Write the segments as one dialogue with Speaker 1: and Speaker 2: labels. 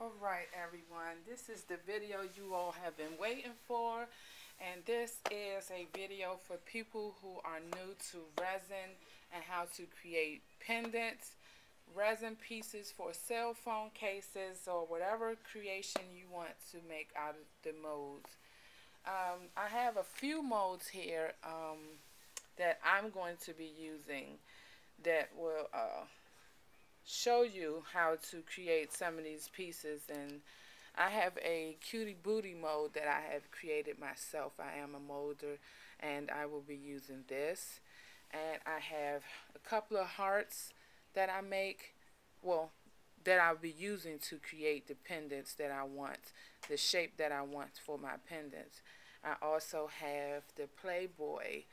Speaker 1: Alright everyone, this is the video you all have been waiting for, and this is a video for people who are new to resin and how to create pendants, resin pieces for cell phone cases, or whatever creation you want to make out of the molds. I have a few molds here that I'm going to be using that will show you how to create some of these pieces. And I have a cutie booty mold that I have created myself. I am a molder and I will be using this. And I have a couple of hearts that I make, well, that I'll be using to create the pendants that I want, the shape that I want for my pendants. I also have the Playboy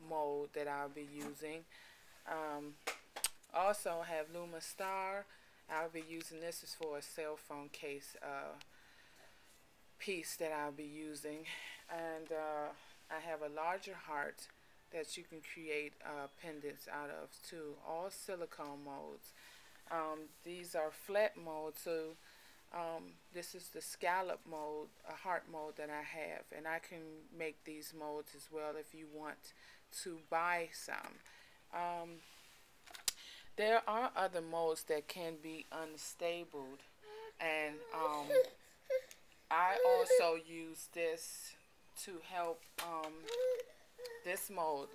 Speaker 1: mold that I'll be using. Um, Also have Luma Star. I'll be using this is for a cell phone case piece that I'll be using. And I have a larger heart that you can create pendants out of too. All silicone molds. These are flat molds, so this is the scallop mold, a heart mold that I have. And I can make these molds as well if you want to buy some. There are other molds that can be unstable, and I also use this to help this mold.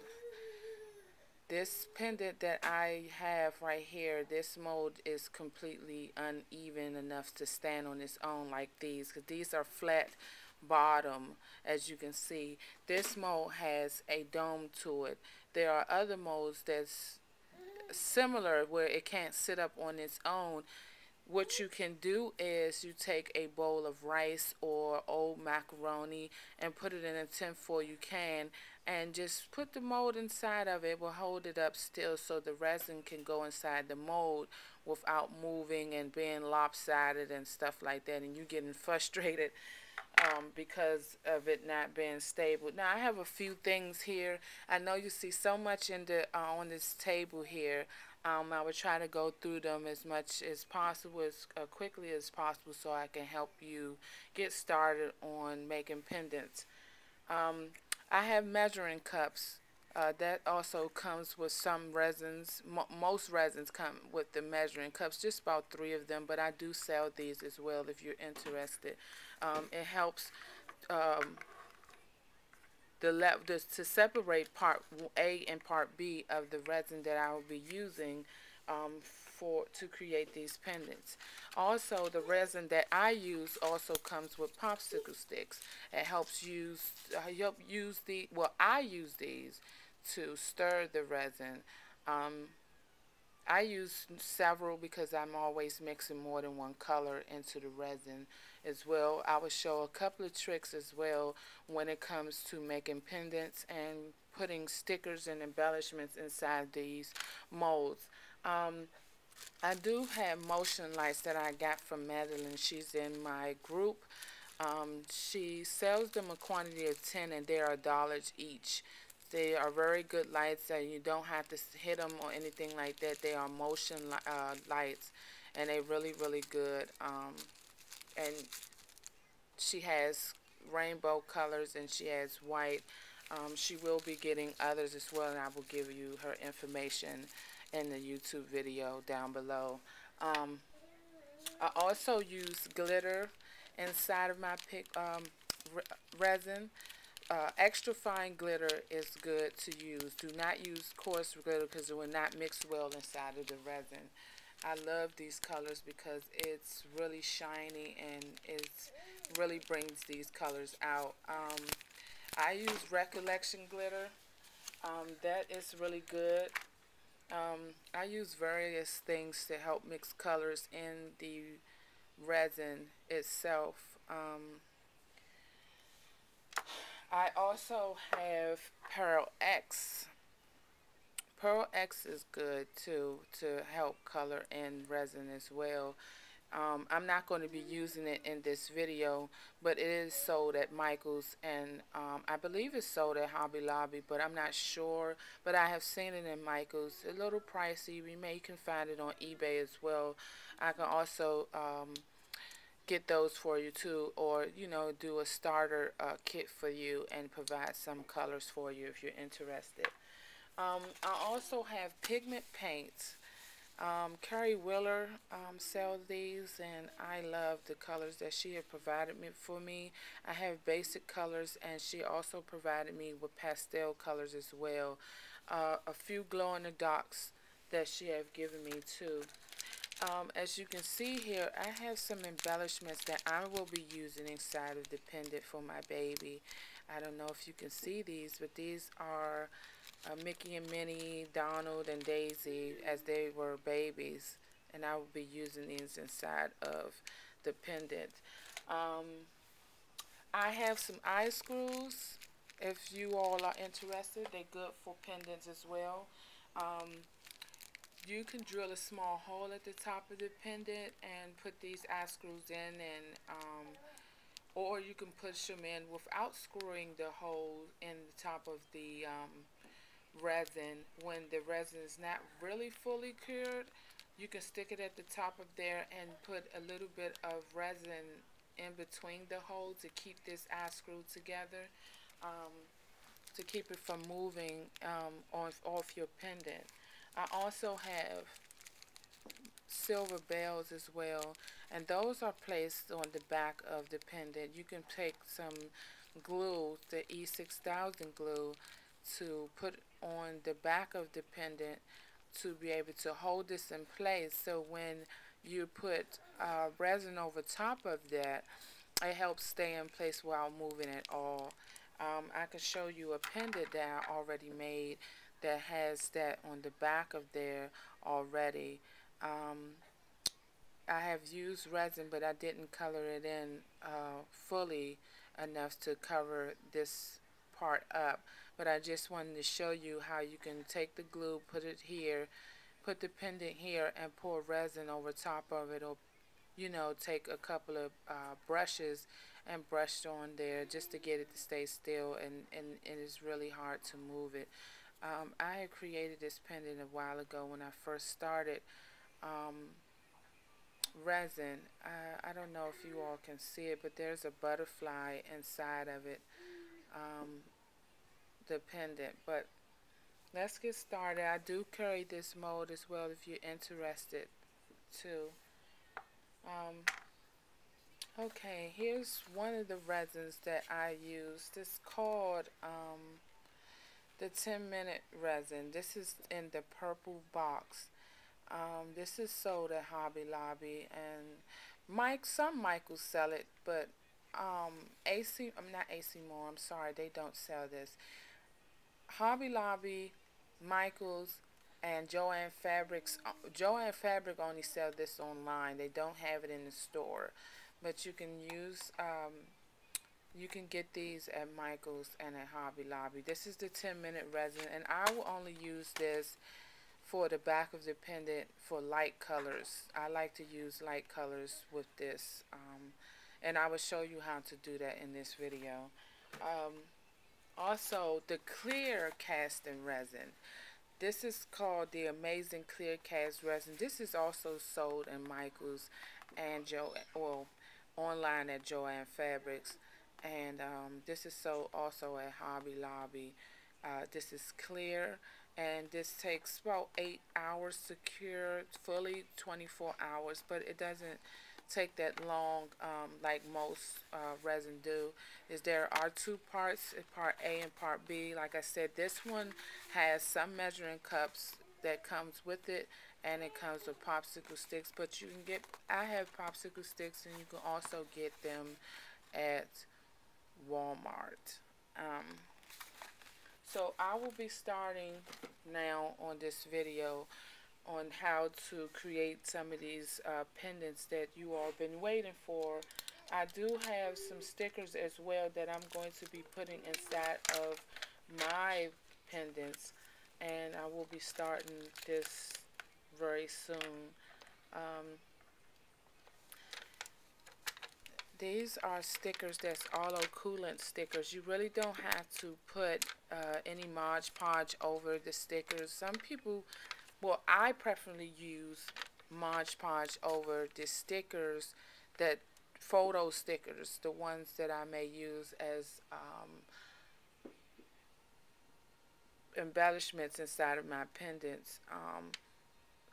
Speaker 1: This pendant that I have right here, this mold is completely uneven enough to stand on its own like these, because these are flat bottom, as you can see. This mold has a dome to it. There are other molds that's similar where it can't sit up on its own. What you can do is you take a bowl of rice or old macaroni and put it in a tinfoil you can, and just put the mold inside of it. It will hold it up still so the resin can go inside the mold without moving and being lopsided and stuff like that, and you getting frustrated because of it not being stable. Now I have a few things here. I know you see so much in the on this table here. I will try to go through them as much as possible, as quickly as possible, so I can help you get started on making pendants. I have measuring cups. That also comes with some resins. Most resins come with the measuring cups, just about 3 of them, but I do sell these as well if you're interested. It helps to separate part A and part B of the resin that I will be using to create these pendants. Also, the resin that I use also comes with popsicle sticks. It helps I use these to stir the resin. I use several because I'm always mixing more than one color into the resin as well. I will show a couple of tricks as well when it comes to making pendants and putting stickers and embellishments inside these molds. I do have motion lights that I got from Madeline. She's in my group. She sells them a quantity of 10, and they are $1 each. They are very good lights, and you don't have to hit them or anything like that. They are motion lights, and they're really, really good. And she has rainbow colors, and she has white. She will be getting others as well, and I will give you her information in the YouTube video down below. I also use glitter inside of my resin. Extra fine glitter is good to use. Do not use coarse glitter because it will not mix well inside of the resin. I love these colors because it's really shiny and it really brings these colors out. I use recollection glitter. That is really good. I use various things to help mix colors in the resin itself. I also have Pearl X. Pearl X is good too to help color in resin as well. I'm not going to be using it in this video, but it is sold at Michael's, and I believe it's sold at Hobby Lobby, but I'm not sure. But I have seen it in Michael's. A little pricey. You may can find it on eBay as well. I can also get those for you too, or do a starter kit for you and provide some colors for you if you're interested. I also have pigment paints. Carrie Wheeler sells these, and I love the colors that she had provided me for me. I have basic colors, and she also provided me with pastel colors as well. A few glow in the darks that she have given me too. As you can see here, I have some embellishments that I will be using inside of the pendant for my baby. I don't know if you can see these, but these are Mickey and Minnie, Donald and Daisy as they were babies, and I will be using these inside of the pendant. Um, I have some eye screws. If you all are interested, they're good for pendants as well. Um, you can drill a small hole at the top of the pendant and put these eye screws in, and or you can push them in without screwing the hole in the top of the resin. When the resin is not really fully cured, you can stick it at the top of there and put a little bit of resin in between the holes to keep this eye screw together, um, to keep it from moving off your pendant. I also have silver bells as well, and those are placed on the back of the pendant. You can take some glue, the E6000 glue, to put on the back of the pendant to be able to hold this in place, so when you put resin over top of that, it helps stay in place while moving at all. I can show you a pendant that I already made that has that on the back of there already. I have used resin, but I didn't color it in fully enough to cover this part up. But I just wanted to show you how you can take the glue, put it here, put the pendant here, and pour resin over top of it, or take a couple of brushes and brush on there just to get it to stay still, and it is really hard to move it. I had created this pendant a while ago when I first started resin. I don't know if you all can see it, but there's a butterfly inside of it, the pendant. But let's get started. I do carry this mold as well if you're interested too. Okay, here's one of the resins that I used. It's called the 10-minute resin. This is in the purple box. This is sold at Hobby Lobby, and some Michaels sell it, but not AC Moore, I'm sorry, they don't sell this. Hobby Lobby, Michaels, and Joann Fabrics. Joann Fabric only sell this online. They don't have it in the store, but you can get these at Michaels and at Hobby Lobby. This is the 10-minute resin, and I will only use this for the back of the pendant for light colors. I like to use light colors with this, and I will show you how to do that in this video. Also, the clear casting resin. This is called the Amazing Clear Cast Resin. This is also sold in Michaels and online at Joann Fabrics, and this is sold also at Hobby Lobby. This is clear, and this takes about 8 hours to cure, fully 24 hours, but it doesn't take that long like most resin do. There are two parts, part A and part B. Like I said, this one has some measuring cups that comes with it, and it comes with popsicle sticks, but you can get, I have popsicle sticks, and you can also get them at Walmart. So I will be starting now on this video on how to create some of these pendants that you all been waiting for. I do have some stickers as well that I'm going to be putting inside of my pendants, and I will be starting this very soon. These are stickers that's auto coolant stickers. You really don't have to put any Mod Podge over the stickers. Some people, well, I preferably use Mod Podge over the stickers, that photo stickers, the ones that I may use as embellishments inside of my pendants.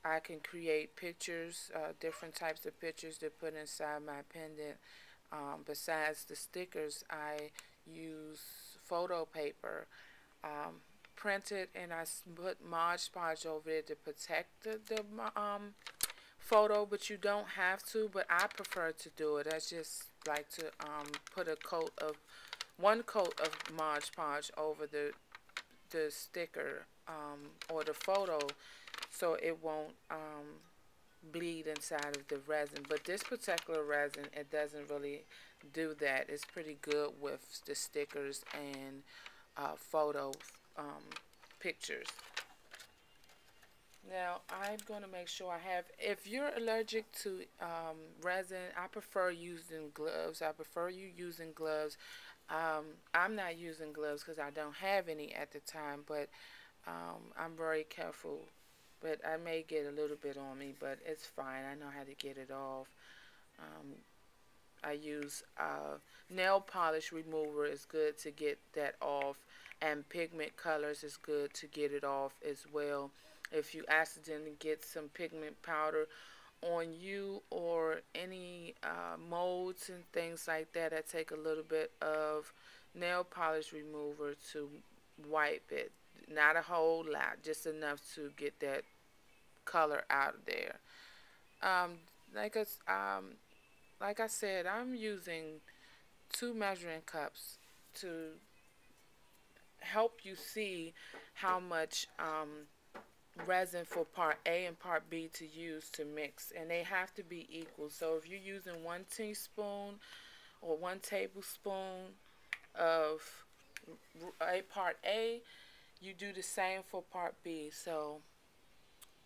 Speaker 1: I can create pictures, different types of pictures to put inside my pendant. Besides the stickers, I use photo paper, printed, and I put Mod Podge over it to protect the photo, but you don't have to, but I prefer to do it. I just like to put a coat of, one coat of Mod Podge over the sticker or the photo, so it won't bleed inside of the resin. But this particular resin, it doesn't really do that. It's pretty good with the stickers and photo pictures. Now I'm going to make sure I have, if you're allergic to resin, I prefer using gloves. I prefer you using gloves. I'm not using gloves because I don't have any at the time, but I'm very careful. But I may get a little bit on me, but it's fine. I know how to get it off. Um, I use nail polish remover is good to get that off, and pigment colors is good to get it off as well. If you accidentally get some pigment powder on you or any molds and things like that, I take a little bit of nail polish remover to wipe it. Not a whole lot, just enough to get that color out of there. Um, like I, like I said, I'm using 2 measuring cups to help you see how much resin for part A and part B to use to mix, and they have to be equal. So if you're using 1 teaspoon or 1 tablespoon of a part A, you do the same for part B. So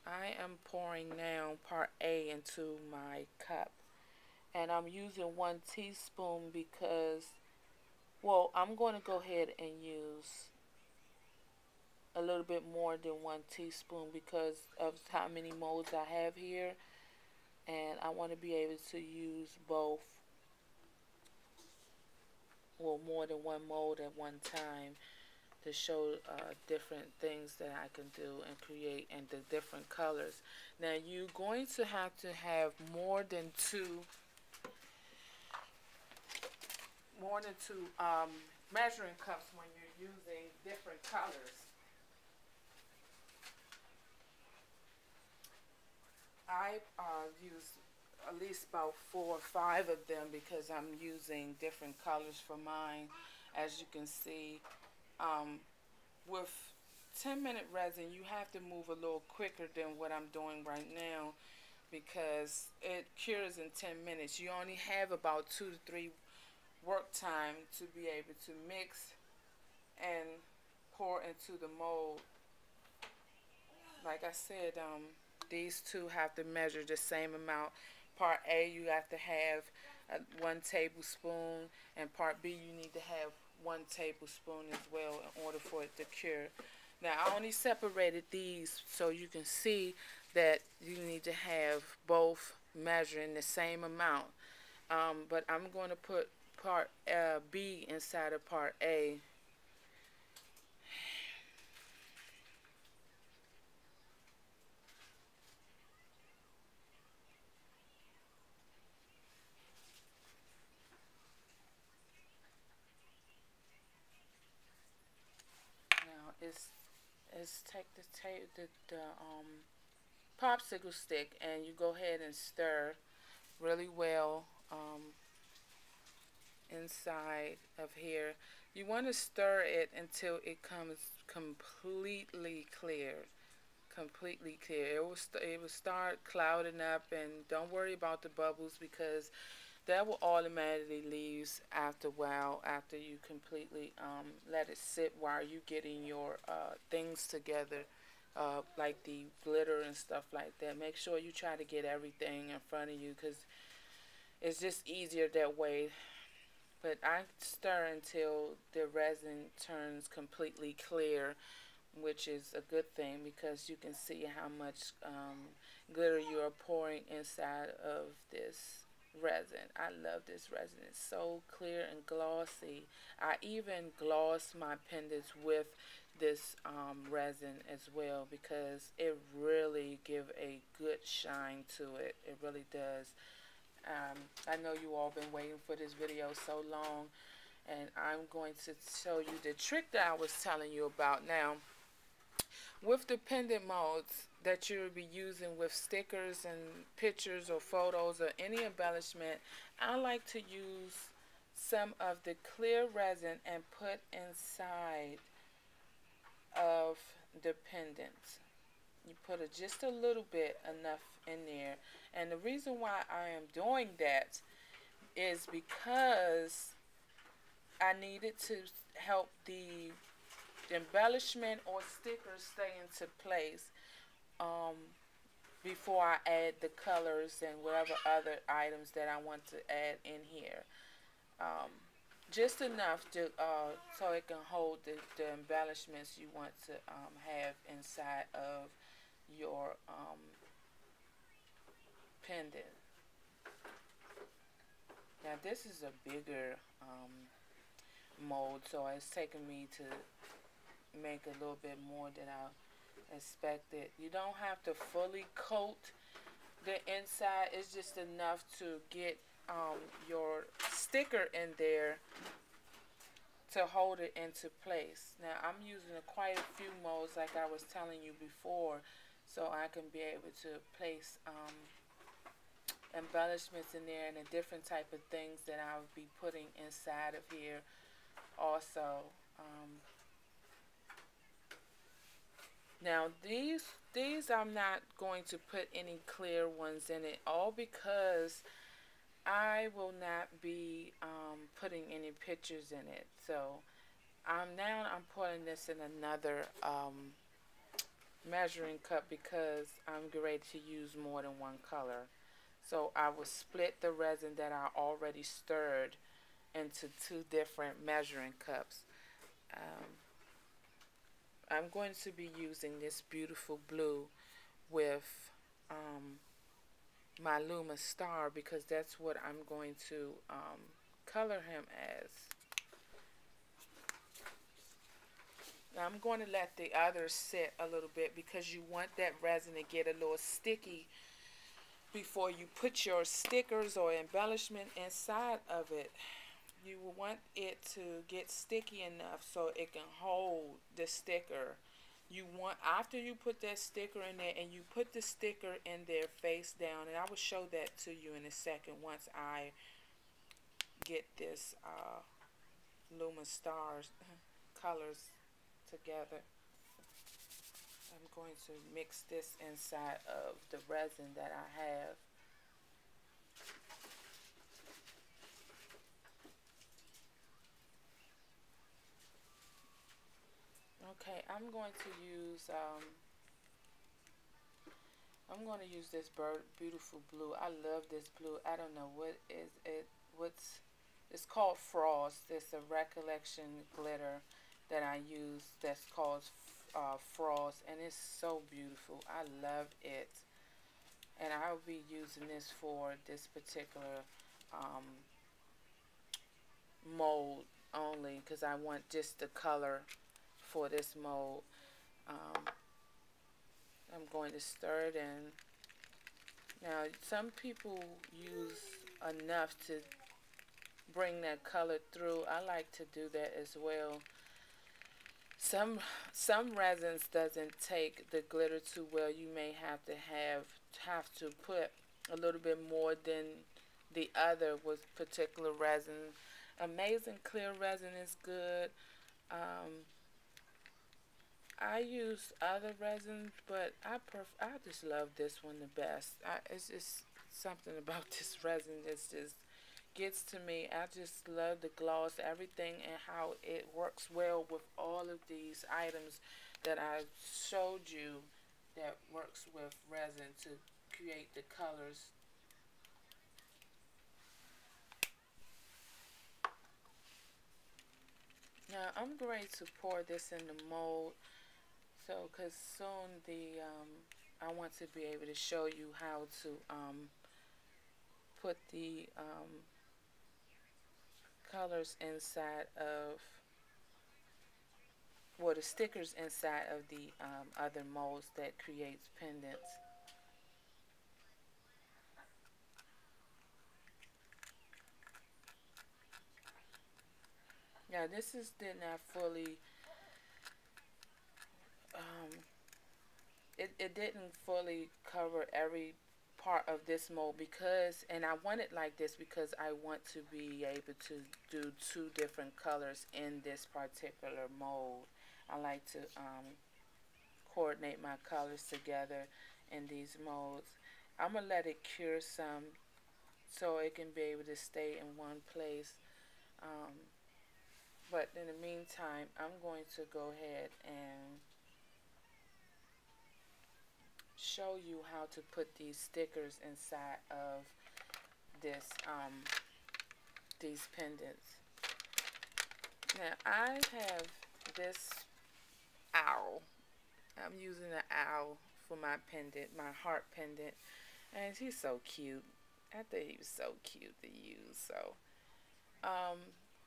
Speaker 1: I am pouring now part A into my cup, and I'm using 1 teaspoon because, well, I'm going to go ahead and use a little bit more than 1 teaspoon because of how many molds I have here, and I want to be able to use both, well, more than one mold at one time to show different things that I can do and create, and the different colors. Now you're going to have more than two measuring cups when you're using different colors. I use at least about 4 or 5 of them because I'm using different colors for mine. As you can see, with 10-minute resin, you have to move a little quicker than what I'm doing right now because it cures in 10 minutes. You only have about 2 to 3 work time to be able to mix and pour into the mold. Like I said, these two have to measure the same amount. Part A, you have to have 1 tablespoon, and part B, you need to have 1 tablespoon as well in order for it to cure. Now, I only separated these so you can see that you need to have both measuring the same amount. But I'm going to put part B inside of part A. Now, it's take the popsicle stick, and you go ahead and stir really well inside of here. You want to stir it until it comes completely clear. Completely clear. It will start clouding up, and don't worry about the bubbles because that will automatically leave after a while, after you completely let it sit while you getting your things together, like the glitter and stuff like that. Make sure you try to get everything in front of you because It's just easier that way. But I stir until the resin turns completely clear, which is a good thing because you can see how much glitter you are pouring inside of this resin. I love this resin. It's so clear and glossy. I even gloss my pendants with this resin as well because it really give a good shine to it. It really does. I know you all been waiting for this video so long, and I'm going to show you the trick that I was telling you about. Now, with the pendant molds that you'll be using with stickers and pictures or photos or any embellishment, I like to use some of the clear resin and put inside of the pendants. You put just a little bit enough in there, and the reason why I am doing that is because I needed to help the embellishment or stickers stay into place um, before I add the colors and whatever other items that I want to add in here. Um, just enough to so it can hold the embellishments you want to have inside of your pendant. Now this is a bigger mold, so it's taking me to make a little bit more than I expected. You don't have to fully coat the inside. It's just enough to get your sticker in there to hold it into place. Now I'm using quite a few molds like I was telling you before, so I can be able to place embellishments in there and the different type of things that I'll be putting inside of here also. Now these I'm not going to put any clear ones in it, all because I will not be putting any pictures in it. So I'm putting this in another measuring cup because I'm ready to use more than one color. So I will split the resin that I already stirred into two different measuring cups. Um, I'm going to be using this beautiful blue with my Luma Star because that's what I'm going to color him as. Now I'm going to let the others sit a little bit because you want that resin to get a little sticky before you put your stickers or embellishment inside of it. You want it to get sticky enough so it can hold the sticker. You want, after you put that sticker in there and you put the sticker in there face down, and I will show that to you in a second once I get this Luma Stars colors together. I'm going to mix this inside of the resin that I have. Okay, I'm going to use this beautiful blue. I love this blue. I don't know what is it. It's called Frost. It's a recollection glitter that I use. That's called Frost, and it's so beautiful. I love it, and I'll be using this for this particular mold only because I want just the color for this mold. Um, I'm going to stir it in. Now, some people use enough to bring that color through. I like to do that as well. Some resins doesn't take the glitter too well. You may have to put a little bit more than the other with particular resin. Amazing Clear resin is good. I use other resins, but I just love this one the best. It's just something about this resin that just gets to me. I just love the gloss, everything, and how it works well with all of these items that I showed you that works with resin to create the colors. Now I'm going to pour this in the mold. So, cause soon I want to be able to show you how to put the colors inside of, well, the stickers inside of the other molds that creates pendants. Now this is did not fully, um, it didn't fully cover every part of this mold because, and I want it like this because I want to be able to do two different colors in this particular mold. I like to coordinate my colors together in these molds. I'm going to let it cure some so it can be able to stay in one place. Um, but in the meantime, I'm going to go ahead and show you how to put these stickers inside of this these pendants. Now I have this owl. I'm using an owl for my pendant, my heart pendant, and he's so cute. I think he was so cute to use. So um,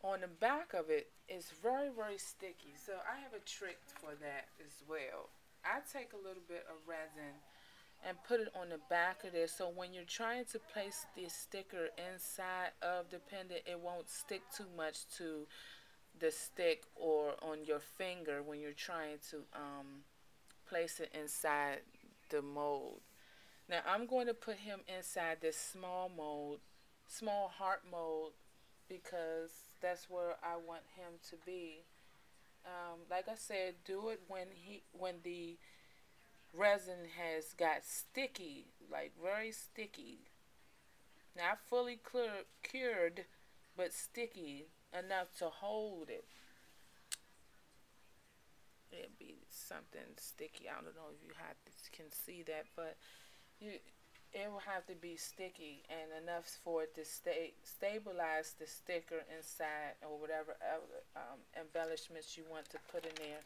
Speaker 1: on the back of it, it's very, very sticky. So I have a trick for that as well. I take a little bit of resin and put it on the back of this, so when you're trying to place this sticker inside of the pendant, it won't stick too much to the stick or on your finger when you're trying to place it inside the mold. Now I'm going to put him inside this small mold, small heart mold, because that's where I want him to be. Like I said, do it when the resin has got sticky, like very sticky. Not fully cured, but sticky enough to hold it. It'd be something sticky. I don't know if you can see that, but you, it will have to be sticky and enough for it to stabilize the sticker inside or whatever other embellishments you want to put in there.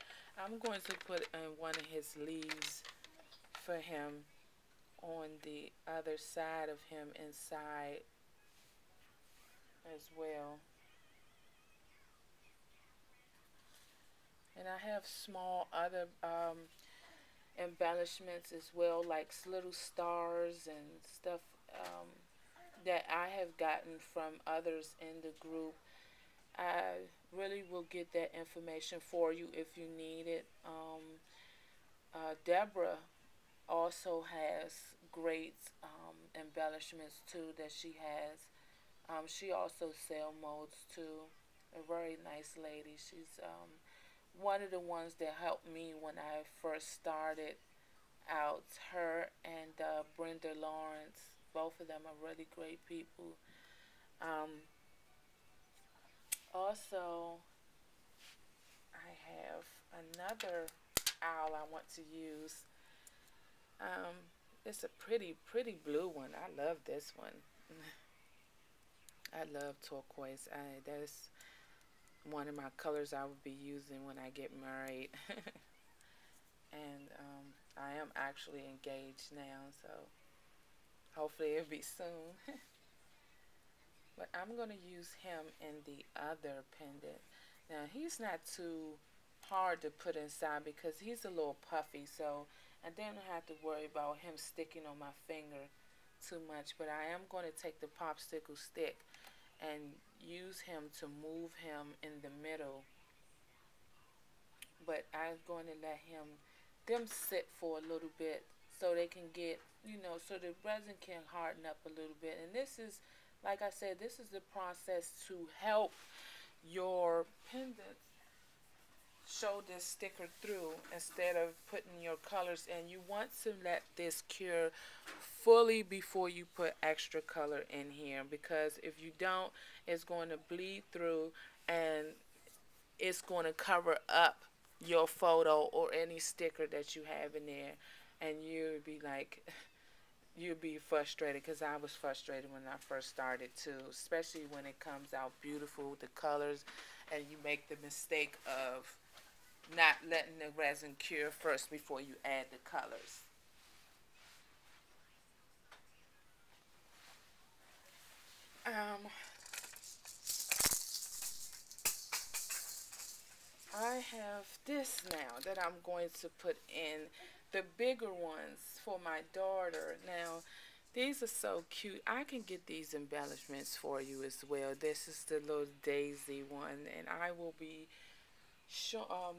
Speaker 1: I'm going to put in one of his leaves for him on the other side of him inside as well. And I have small other embellishments as well, like little stars and stuff that I have gotten from others in the group. I really will get that information for you if you need it. Deborah also has great embellishments too that she has. She also sell molds too. A very nice lady. She's one of the ones that helped me when I first started out. Her and Brenda Lawrence, both of them are really great people. Um, Also, I have another owl I want to use. Um, it's a pretty, pretty blue one. I love this one. I love turquoise. That's one of my colors I will be using when I get married. And I am actually engaged now, so hopefully it'll be soon. But I'm going to use him in the other pendant. Now he's not too hard to put inside because he's a little puffy, so I didn't have to worry about him sticking on my finger too much. But I am going to take the popsicle stick and use him to move him in the middle. But I'm going to let them sit for a little bit so they can get, so the resin can harden up a little bit. And this is, like I said, this is the process to help your pendants show this sticker through instead of putting your colors in. You want to let this cure fully before you put extra color in here, because if you don't, it's going to bleed through and it's going to cover up your photo or any sticker that you have in there, and you'll be like, you'll be frustrated, because I was frustrated when I first started too, especially when it comes out beautiful, the colors, and you make the mistake of not letting the resin cure first before you add the colors. Um, I have this now that I'm going to put in the bigger ones for my daughter. Now, these are so cute. I can get these embellishments for you as well. This is the little daisy one, and I will be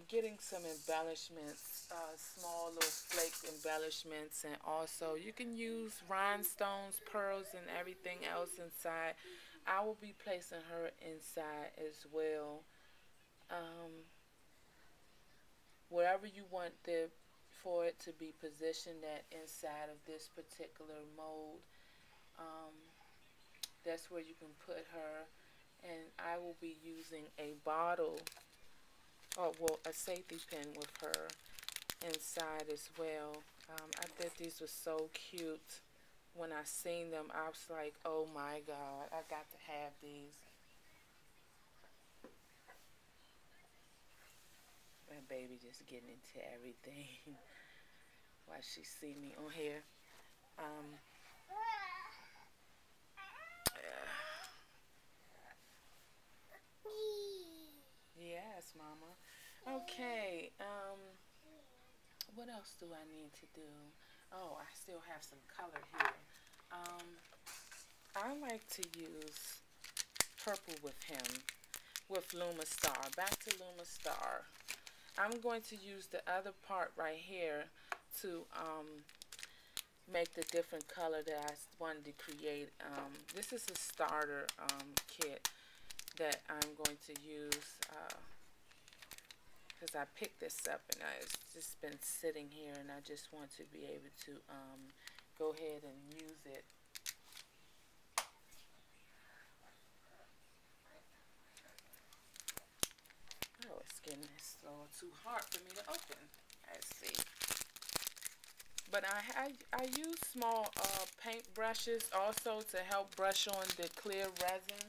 Speaker 1: getting some embellishments, small little flake embellishments, and also you can use rhinestones, pearls, and everything else inside. I will be placing her inside as well. Um, Wherever you want for it to be positioned at inside of this particular mold, um, that's where you can put her. And I will be using a bottle, or well, a safety pin with her inside as well. I thought these were so cute. When I seen them, I was like, oh my God, I got to have these. My baby just getting into everything while she see me on here. Um, yes, Mama. Okay. What else do I need to do? Oh, I still have some color here. Um, I like to use purple with him, with Luma Star. Back to Luma Star. I'm going to use the other part right here to make the different color that I wanted to create. This is a starter kit that I'm going to use because I picked this up and it's just been sitting here, and I just want to be able to go ahead and use it. Oh, it's getting a little too hard for me to open. Let's see. But I use small paint brushes also to help brush on the clear resin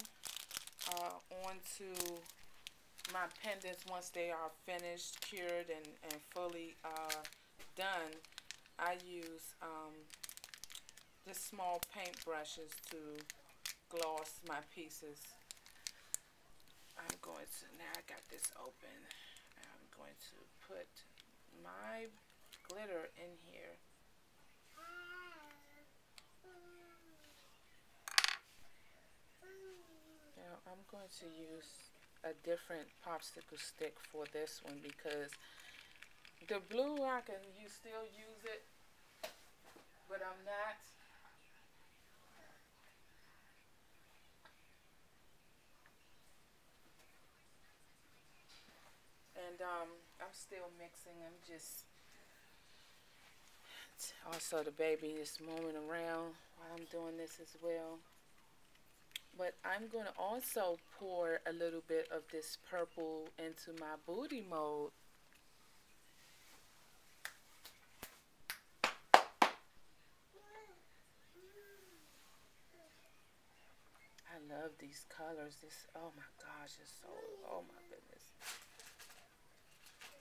Speaker 1: onto my pendants once they are finished, cured, and fully done. I use just small paint brushes to gloss my pieces. I'm going to, now I got this open, I'm going to put my glitter in here. Now I'm going to use a different popsicle stick for this one because the blue I can still use it, but I'm not. And I'm still mixing. I'm just also the baby is moving around while I'm doing this as well. But I'm going to also pour a little bit of this purple into my booty mold. I love these colors. This, oh my gosh, it's so, oh my goodness.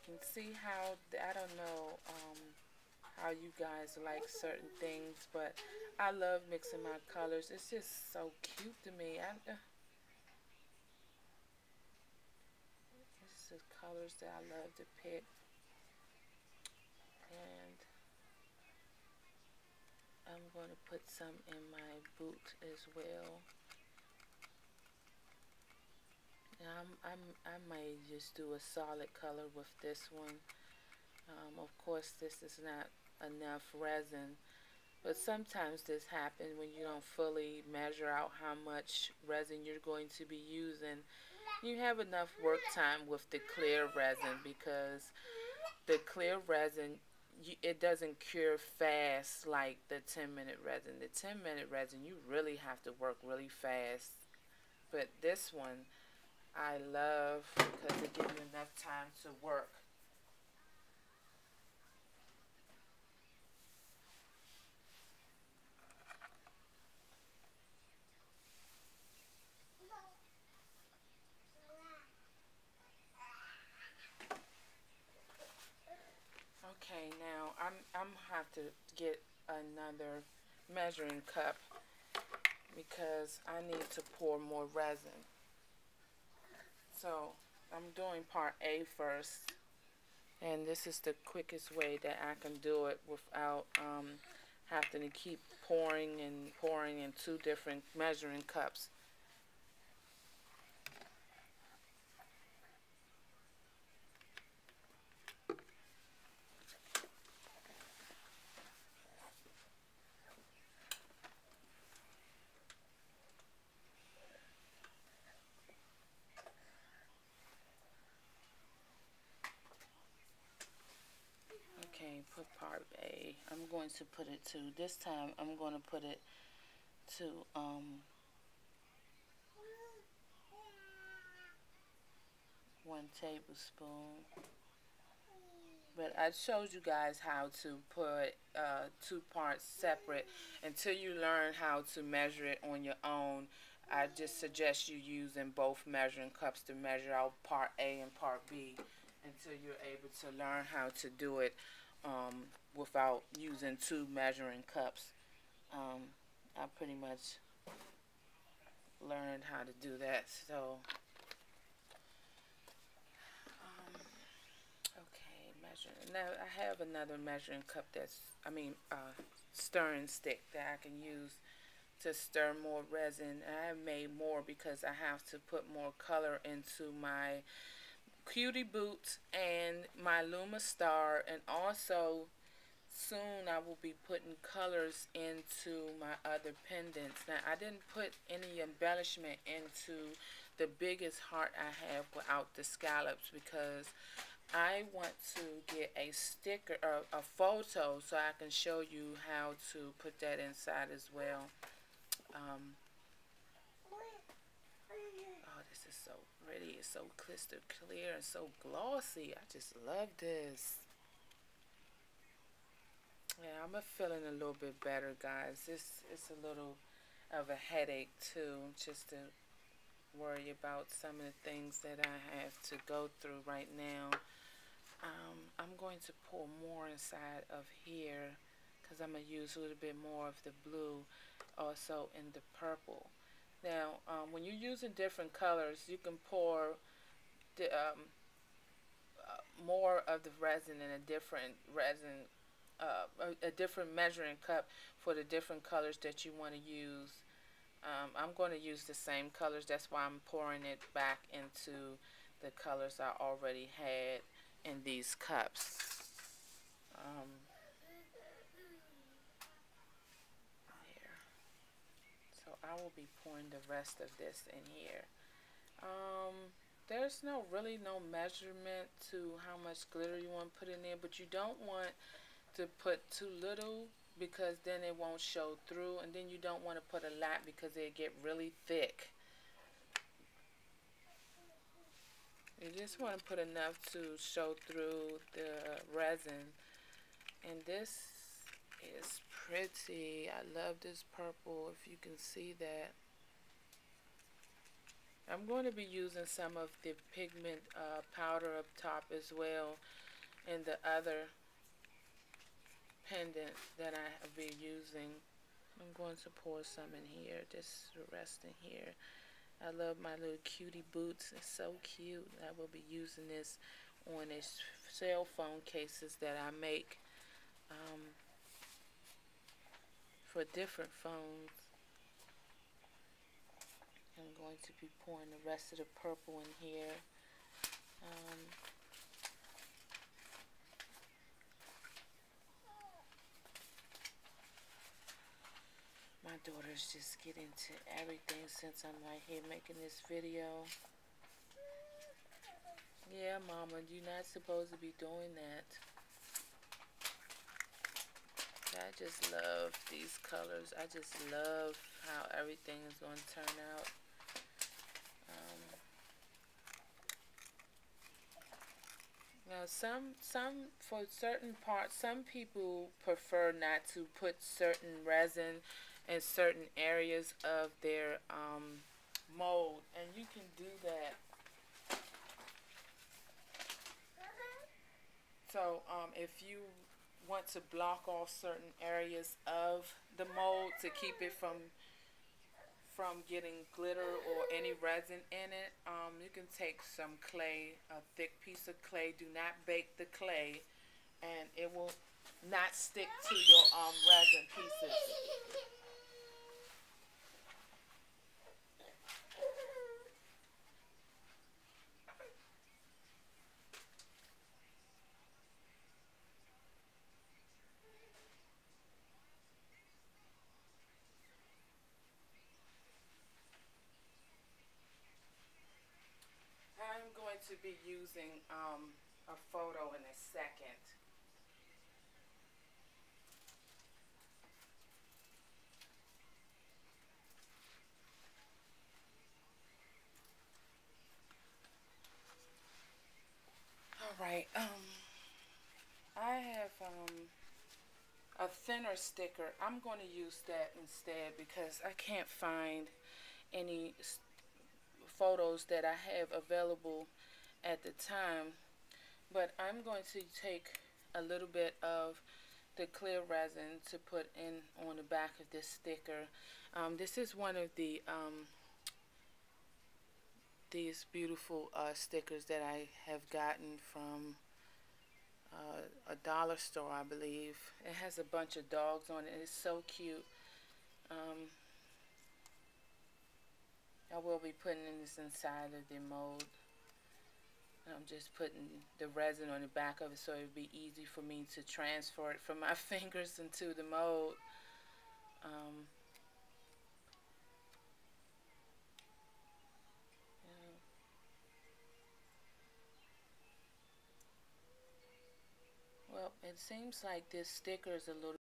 Speaker 1: You can see how, I don't know how you guys like certain things, but I love mixing my colors. It's just so cute to me. This is the colors that I love to pick. And I'm going to put some in my boot as well. Now I might just do a solid color with this one. Of course, this is not enough resin, but sometimes this happens when you don't fully measure out how much resin you're going to be using. You have enough work time with the clear resin because the clear resin, it doesn't cure fast like the 10-minute resin. The 10-minute resin, you really have to work really fast. But this one, I love because it gives you enough time to work. to get another measuring cup because I need to pour more resin. So I'm doing part A first, and this is the quickest way that I can do it without having to keep pouring and pouring in two different measuring cups. Okay, put part A. I'm going to put it to, this time I'm going to put it to 1 tablespoon. But I showed you guys how to put two parts separate. Until you learn how to measure it on your own, I just suggest you using both measuring cups to measure out part A and part B until you're able to learn how to do it without using two measuring cups. I pretty much learned how to do that. So okay, measuring. Now I have another measuring cup stirring stick that I can use to stir more resin. I have made more because I have to put more color into my cutie boots and my Luma Star, and also soon I will be putting colors into my other pendants. Now I didn't put any embellishment into the biggest heart I have without the scallops because I want to get a sticker or a photo so I can show you how to put that inside as well. Oh, this is so pretty. It's so crystal clear and so glossy. I just love this. Yeah, I'm feeling a little bit better, guys. It's a little of a headache too, just to worry about some of the things that I have to go through right now. I'm going to pour more inside of here because I'm going to use a little bit more of the blue also in the purple. Now, when you're using different colors, you can pour the, more of the resin in a different resin, a different measuring cup for the different colors that you want to use. I'm going to use the same colors. That's why I'm pouring it back into the colors I already had in these cups. Here. So I will be pouring the rest of this in here. There's really no measurement to how much glitter you want to put in there, but you don't want to put too little because then it won't show through, and then you don't want to put a lot because it get really thick. You just want to put enough to show through the resin. And this is pretty. I love this purple, if you can see that. I'm going to be using some of the pigment powder up top as well in the other pendant that I have been using. I'm going to pour some in here, just the rest in here. I love my little cutie boots. It's so cute. I will be using this on these cell phone cases that I make for different phones. I'm going to be pouring the rest of the purple in here. My daughter's just getting to everything since I'm right here making this video. Yeah, Mama, you're not supposed to be doing that. I just love these colors. I just love how everything is going to turn out. Now, for certain parts, some people prefer not to put certain resin in certain areas of their mold, and you can do that. So, if you want to block off certain areas of the mold to keep it from getting glitter or any resin in it, you can take some clay, a thick piece of clay. Do not bake the clay, and it will not stick to your resin pieces. I'm going to be using a photo in a second. All right. I have a thinner sticker. I'm going to use that instead because I can't find any photos that I have available at the time. But I'm going to take a little bit of the clear resin to put in on the back of this sticker. This is one of these beautiful stickers that I have gotten from a dollar store, I believe. It has a bunch of dogs on it. It's so cute. Um, I will be putting this inside of the mold. I'm just putting the resin on the back of it so it would be easy for me to transfer it from my fingers into the mold. Um, yeah. Well, it seems like this sticker is a little